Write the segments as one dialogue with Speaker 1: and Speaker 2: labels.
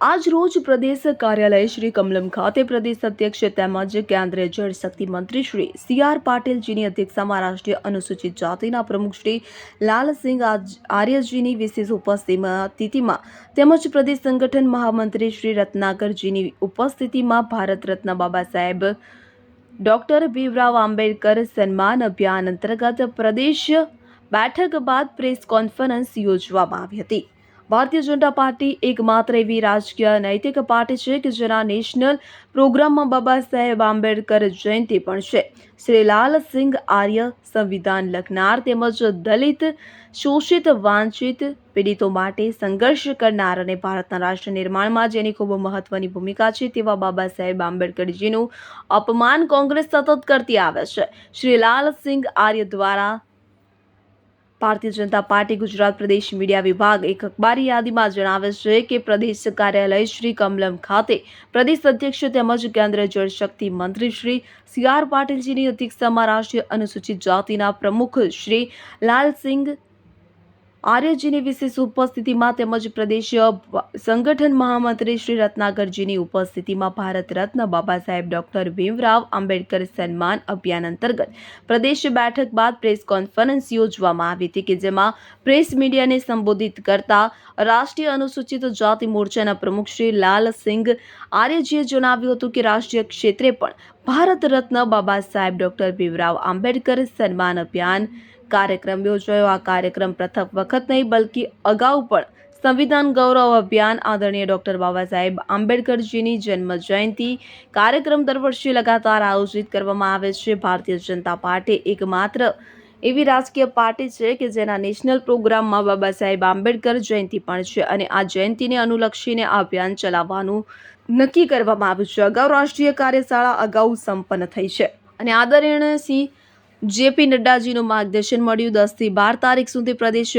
Speaker 1: આજ રોજ પ્રદેશ કાર્યાલય શ્રી કમલમ ખાતે પ્રદેશ અધ્યક્ષ તેમજ કેન્દ્રીય જળશક્તિ મંત્રી શ્રી સી.આર. પાટીલજીની અધ્યક્ષતામાં રાષ્ટ્રીય અનુસૂચિત જાતિના પ્રમુખ શ્રી લાલસિંહ આર્યજીની વિશેષ ઉપસ્થિતિમાં તેમજ પ્રદેશ સંગઠન મહામંત્રી શ્રી રત્નાકરજીની ઉપસ્થિતિમાં ભારત રત્ન બાબા સાહેબ ડોક્ટર ભીમરાવ આંબેડકર સન્માન અભિયાન અંતર્ગત પ્રદેશ બેઠક બાદ પ્રેસ કોન્ફરન્સ યોજવામાં આવી હતી। ભારતીય જનતા પાર્ટી એકમાત્ર એવી રાજકીય નૈતિક પાર્ટી છે કે જેના નેશનલ પ્રોગ્રામમાં બાબા સાહેબ આંબેડકર જયંતિ પણ છે। શ્રી લાલસિંહ આર્ય સંવિધાન લખનાર તેમજ દલિત શોષિત વાંચિત પીડિતો માટે સંઘર્ષ કરનાર અને ભારતના રાષ્ટ્ર નિર્માણમાં જેની ખૂબ મહત્વની ભૂમિકા છે તેવા બાબા સાહેબ આંબેડકરજીનું અપમાન કોંગ્રેસ સતત કરતી આવે છે। શ્રી લાલસિંહ આર્ય દ્વારા ભારતીય જનતા પાર્ટી ગુજરાત પ્રદેશ મીડિયા વિભાગ એક અખબારી યાદીમાં જણાવે છે કે પ્રદેશ કાર્યાલય શ્રી કમલમ ખાતે પ્રદેશ અધ્યક્ષ તેમજ કેન્દ્રીય જળશક્તિ મંત્રી શ્રી સી.આર. પાટીલજીની અધ્યક્ષતામાં રાષ્ટ્રીય અનુસૂચિત જાતિના પ્રમુખ શ્રી લાલસિંહ આર્યજીની વિશેષ ઉપસ્થિતિમાં તેમજ પ્રદેશ સંગઠન મહામંત્રી શ્રી રત્નાકરજીની ઉપસ્થિતિમાં ભારત રત્ન બાબા સાહેબ ડોક્ટર ભીમરાવ આંબેડકર સન્માન અભિયાન અંતર્ગત પ્રદેશ બેઠક બાદ પ્રેસ કોન્ફરન્સ યોજવામાં આવી હતી કે જેમાં પ્રેસ મીડિયાને સંબોધિત કરતા રાષ્ટ્રીય અનુસૂચિત જાતિ મોરચાના પ્રમુખ શ્રી લાલસિંહ આર્યજીએ જણાવ્યું હતું કે રાષ્ટ્રીય ક્ષેત્રે પણ ભારત રત્ન બાબા સાહેબ ડોક્ટર ભીમરાવ આંબેડકર સન્માન અભિયાન કાર્યક્રમ યોજાયો। આ કાર્યક્રમ પ્રથમ વખત નહીં બલ્કि અગાઉ પણ સંવિધાન ગૌરવ અભિયાન આદરણીય ડોક્ટર બાબા સાહેબ આંબેડકરજીની જન્મ જયંતિ કાર્યક્રમ દર વર્ષે લગાતાર આયોજિત કરવામાં આવે છે। ભારતીય જનતા પાર્ટી એકમાત્ર એવી રાજકીય પાર્ટી છે કે જેના નેશનલ પ્રોગ્રામમાં બાબા સાહેબ આંબેડકર જયંતિ પણ છે અને આ જયંતિને અનુલક્ષીને આ અભિયાન ચલાવવાનું નક્કી કરવામાં આવ્યું છે। અગાઉ રાષ્ટ્રીય કાર્યશાળા અગાઉ સંપન્ન થઈ છે અને આદરણીય શ્રી જે.પી. નડ્ડાજીનું માર્ગદર્શન મળ્યું। 10 થી 12 તારીખ સુધી પ્રદેશ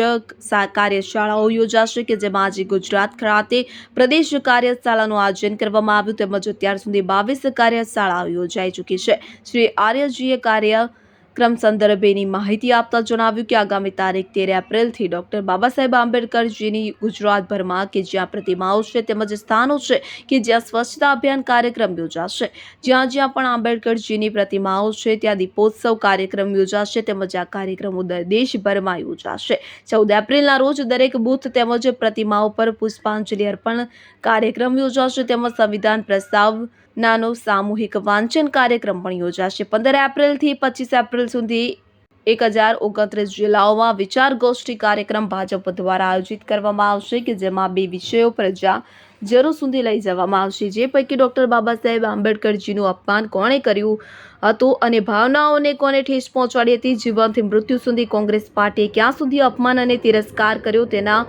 Speaker 1: કાર્યશાળાઓ યોજાશે કે જેમાં આજે ગુજરાત ખાતે પ્રદેશ કાર્યશાળાનું આયોજન કરવામાં આવ્યું તેમજ અત્યાર સુધી 22 કાર્યશાળાઓ યોજાઈ ચૂકી છે। શ્રી આર્યજીએ કાર્યક્રમ સંદર્ભેની માહિતી આપતા જણાવ્યું કે આગામી તારીખ 13 એપ્રિલથી ડોક્ટર બાબા સાહેબ આંબેડકરજીની ગુજરાતભરમાં કે જ્યાં પ્રતિમાઓ છે તેમજ સ્થાનો છે કે જ્યાં સ્વચ્છતા અભિયાન કાર્યક્રમ યોજાશે, જ્યાં પણ આંબેડકરજીની પ્રતિમાઓ છે ત્યાં દીપોત્સવ કાર્યક્રમ યોજાશે તેમજ આ કાર્યક્રમો દેશભરમાં યોજાશે। 14 એપ્રિલના રોજ દરેક બૂથ તેમજ પ્રતિમાઓ પર પુષ્પાંજલિ અર્પણ કાર્યક્રમ યોજાશે તેમજ સંવિધાન પ્રસ્તાવનાનો સામૂહિક વાંચન કાર્યક્રમ પણ યોજાશે। 15 એપ્રિલથી 25 એપ્રિલ સુધી 1029 જિલ્લાઓમાં વિચાર ગોષ્ઠી કાર્યક્રમ ભાજપ દ્વારા આયોજિત કરવામાં આવશે કે જેમાં 2 વિષયો પ્રજાજનો સુધી લઈ જવામાં આવશે જે પૈકી ડોક્ટર બાબા સાહેબ આંબેડકરજીનું અપમાન કોણે કર્યું હતું અને ભાવનાઓને કોને ઠેસ પહોંચાડી હતી, જીવનથી મૃત્યુ સુધી કોંગ્રેસ પાર્ટીએ ક્યાં સુધી અપમાન અને તિરસ્કાર કર્યો તેના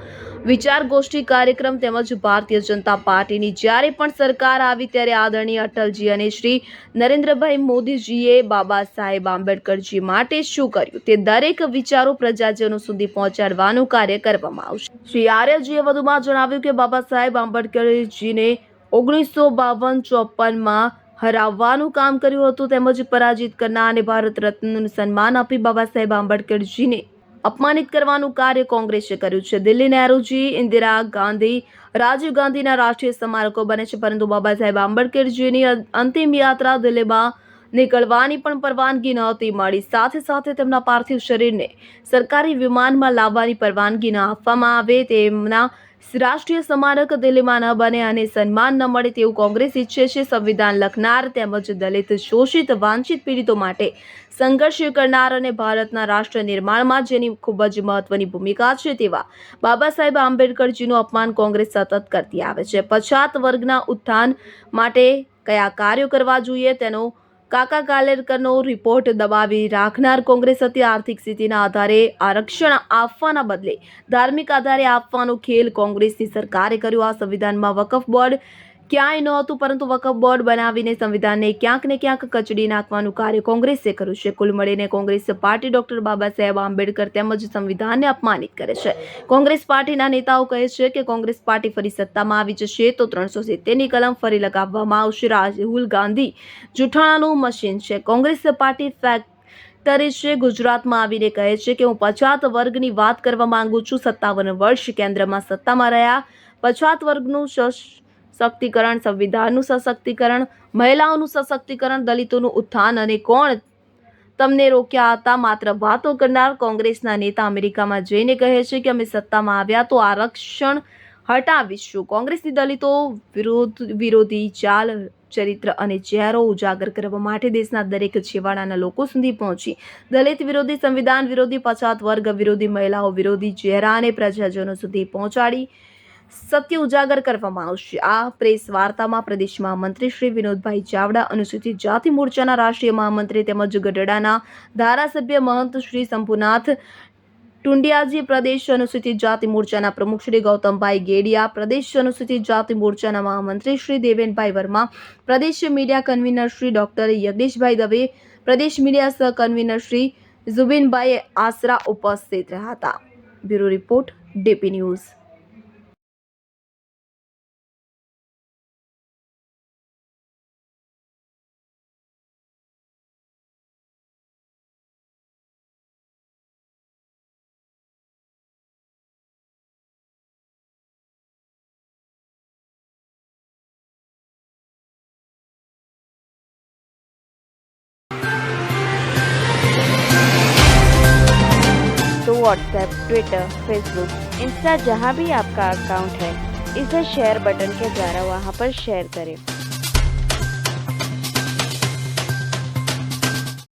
Speaker 1: વિચાર ગોષ્ઠી કાર્યક્રમ તેમજ ભારતીય જનતા પાર્ટીની જ્યારે પણ સરકાર આવી ત્યારે આદરણીય અટલજી અને શ્રી નરેન્દ્રભાઈ મોદીજીએ બાબા સાહેબ આંબેડકરજી માટે શું કર્યું તે દરેક વિચારો પ્રજાજનો સુધી પહોંચાડવાનું કાર્ય કરવામાં આવશે। શ્રી આર્યજીએ વધુમાં જણાવ્યું કે બાબા સાહેબ આંબેડકરજીને 1952-54માં હરાવવાનું કામ કર્યું હતું તેમજ પરાજિત કરનાર અને ભારત રત્નનું સન્માન આપી બાબા સાહેબ આંબેડકરજીને અપમાનિત કરવાનું કાર્ય કોંગ્રેસે કર્યું છે। દિલ્હી નહેરુજી, ઇન્દિરા ગાંધી, રાજીવ ગાંધીના રાષ્ટ્રીય સ્મારકો બને છે પરંતુ બાબા સાહેબ આંબેડકરજીની અંતિમ યાત્રા દિલ્હીમાં નીકળવાની પણ પરવાનગી નહોતી મળી। સાથે સાથે તેમના પાર્થિવ શરીરને સરકારી વિમાનમાં લાવવાની પરવાનગી ન આપવામાં આવે, તેમના રાષ્ટ્રીય સ્મારક દિલ્હીમાં ન બને અને સન્માન ન મળે તેવું કોંગ્રેસ ઈચ્છે છે। સંવિધાન લખનાર તેમજ દલિત શોષિત વાંચિત પીડિતો માટે સંઘર્ષ કરનાર અને ભારતના રાષ્ટ્ર નિર્માણમાં જેની ખૂબ જ મહત્વની ભૂમિકા છે તેવા બાબા સાહેબ આંબેડકરજીનું અપમાન કોંગ્રેસ સતત કરતી આવે છે। પછાત વર્ગના ઉત્થાન માટે કયા કાર્યો કરવા જોઈએ તેનો કાકા કાલેલકરનો રિપોર્ટ દબાવી રાખનાર કોંગ્રેસ હતી। આર્થિક સ્થિતિના આધારે આરક્ષણ આપવાના બદલે ધાર્મિક આધારે આપવાનો ખેલ કોંગ્રેસની સરકારે કર્યો। આ સંવિધાનમાં વકફ બોર્ડ ક્યાંય નહોતું પરંતુ વકફ બોર્ડ બનાવીને સંવિધાનને ક્યાંક ને ક્યાંક કચડી નાખવાનું કાર્ય કોંગ્રેસે કર્યું છે। કુલ મળીને કોંગ્રેસ પાર્ટી ડોક્ટર બાબા સાહેબ આંબેડકર તેમજ સંવિધાનને અપમાનિત કરે છે। કોંગ્રેસ પાર્ટીના નેતાઓ કહે છે કે કોંગ્રેસ પાર્ટી ફરી સત્તામાં આવી જશે તો 370ની કલમ ફરી લગાવવામાં આવશે। રાહુલ ગાંધી જૂઠાણાનું મશીન છે। કોંગ્રેસ પાર્ટી ફેક્ટરી છે। ગુજરાતમાં આવીને કહે છે કે હું પછાત વર્ગની વાત કરવા માંગુ છું। 57 વર્ષ કેન્દ્રમાં સત્તામાં રહ્યા પછાત વર્ગનું સશક્તિકરણ, સંવિધાનનું સશક્તિકરણ, મહિલાઓનું સશક્તિકરણ, દલિતોનું ઉત્થાન અને કોણ તમને રોક્યા હતા? માત્ર વાતો કરનાર કોંગ્રેસના નેતા અમેરિકામાં જઈને કહે છે કે અમે સત્તામાં આવ્યા તો આરક્ષણ હટાવીશું. કોંગ્રેસની દલિતો વિરોધી ચાલ, ચરિત્ર અને ચહેરો ઉજાગર કરવા માટે દેશના દરેક છેવાડાના લોકો સુધી પહોંચી દલિત વિરોધી, સંવિધાન વિરોધી, પછાત વર્ગ વિરોધી, મહિલાઓ વિરોધી ચહેરા અને પ્રજાજનો સુધી પહોંચાડી સત્ય ઉજાગર કરવામાં આવશે. આ પ્રેસ વાર્તામાં પ્રદેશ મહામંત્રી શ્રી વિનોદભાઈ ચાવડા, અનુસૂચિત જાતિ મોરચાના રાષ્ટ્રીય મહામંત્રી તેમજ ગઢડાના ધારાસભ્ય મહંત શ્રી શંભુનાથ ટુંડિયાજી, પ્રદેશ અનુસૂચિત જાતિ મોરચાના પ્રમુખ શ્રી ગૌતમભાઈ ગેડિયા, પ્રદેશ અનુસૂચિત જાતિ મોરચાના મહામંત્રી શ્રી દેવેનભાઈ વર્મા, પ્રદેશ મીડિયા કન્વીનર શ્રી ડોક્ટર યજ્ઞેશભાઈ દવે, પ્રદેશ મીડિયા સહ કન્વીનર શ્રી ઝુબીનભાઈ આસરા ઉપસ્થિત રહ્યા હતા. Bureau report, DP news.
Speaker 2: तो व्हाट्सएप, ट्विटर, फेसबुक, इंस्टा जहाँ भी आपका अकाउंट है, इसे शेयर बटन के द्वारा वहाँ पर शेयर करें